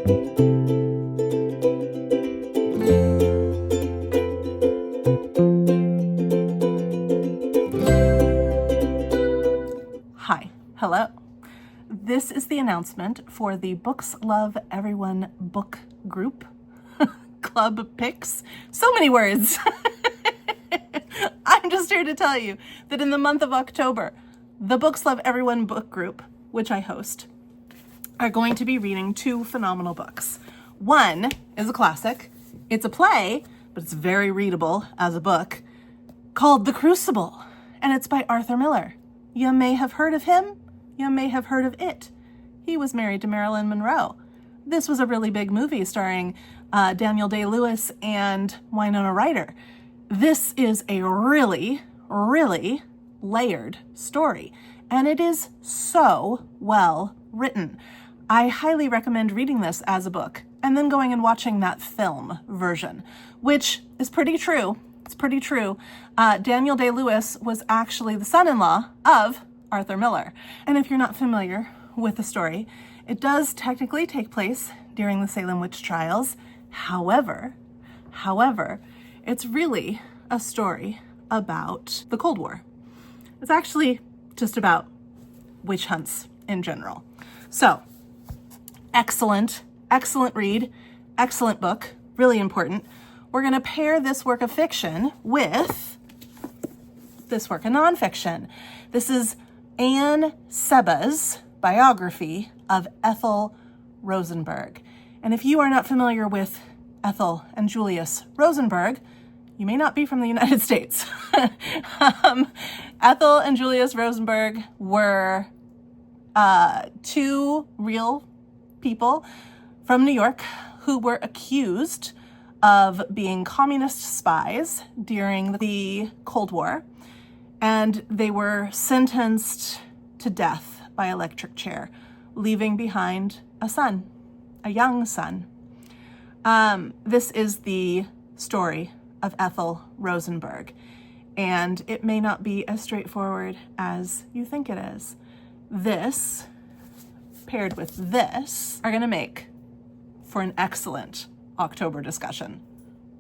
Hi, hello. This is the announcement for the Books Love Everyone book group, Club Picks. So many words. I'm just here to tell you that in the month of October, the Books Love Everyone book group, which I host, are going to be reading two phenomenal books. One is a classic. It's a play, but it's very readable as a book, called The Crucible, and it's by Arthur Miller. You may have heard of him. You may have heard of it. He was married to Marilyn Monroe. This was a really big movie starring Daniel Day-Lewis and Winona Ryder. This is a really, really layered story, and it is so well written. I highly recommend reading this as a book and then going and watching that film version, which is pretty true. It's pretty true. Daniel Day-Lewis was actually the son-in-law of Arthur Miller. And if you're not familiar with the story, it does technically take place during the Salem witch trials. However, it's really a story about the Cold War. It's actually just about witch hunts in general. So, excellent read, excellent book, really important. We're going to pair this work of fiction with this work of nonfiction. This is Anne Seba's biography of Ethel Rosenberg. And if you are not familiar with Ethel and Julius Rosenberg, you may not be from the United States. Ethel and Julius Rosenberg were two real people from New York who were accused of being communist spies during the Cold War, and they were sentenced to death by electric chair, leaving behind a son, a young son. This is the story of Ethel Rosenberg, and it may not be as straightforward as you think it is. This, paired with this, are going to make for an excellent October discussion.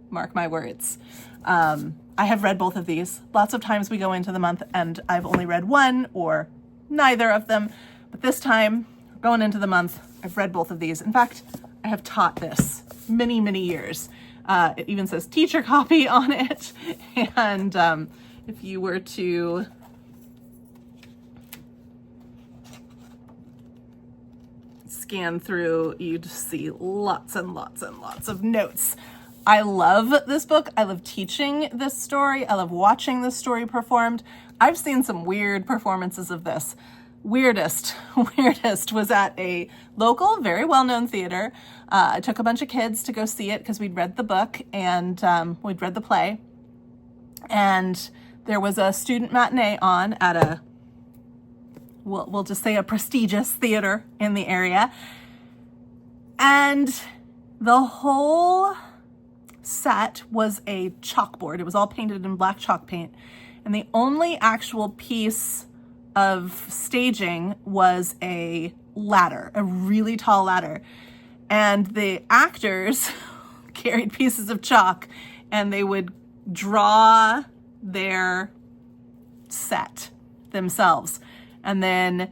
Mark my words. I have read both of these. Lots of times we go into the month and I've only read one or neither of them, but this time, going into the month, I've read both of these. In fact, I have taught this many, many years. It even says teacher copy on it. And if you were to scan through, you'd see lots and lots and lots of notes. I love this book. I love teaching this story. I love watching this story performed. I've seen some weird performances of this. Weirdest was at a local, very well-known theater. I took a bunch of kids to go see it because we'd read the book and we'd read the play. And there was a student matinee on at a, we'll just say a prestigious theater in the area. And the whole set was a chalkboard. It was all painted in black chalk paint. And the only actual piece of staging was a ladder, a really tall ladder. And the actors carried pieces of chalk and they would draw their set themselves. And then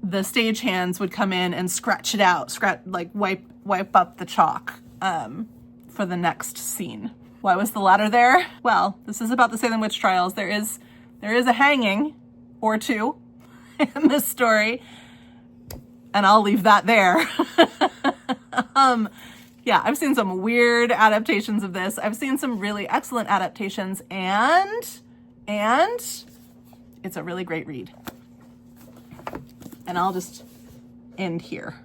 the stagehands would come in and scratch it out, wipe up the chalk for the next scene. Why was the ladder there? Well, this is about the Salem witch trials. There is a hanging or two in this story, and I'll leave that there. Yeah, I've seen some weird adaptations of this. I've seen some really excellent adaptations, and it's a really great read. And I'll just end here.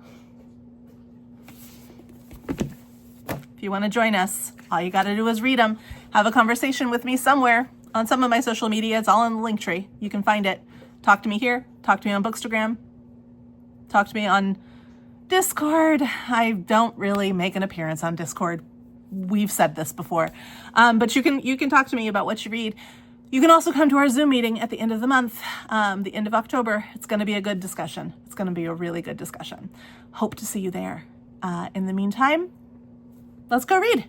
If you want to join us, all you got to do is read them. Have a conversation with me somewhere on some of my social media. It's all in the link tree. You can find it. Talk to me here. Talk to me on Bookstagram. Talk to me on Discord. I don't really make an appearance on Discord. We've said this before. But you can talk to me about what you read. You can also come to our Zoom meeting at the end of the month, the end of October. It's going to be a good discussion. It's going to be a really good discussion. Hope to see you there. In the meantime, let's go read.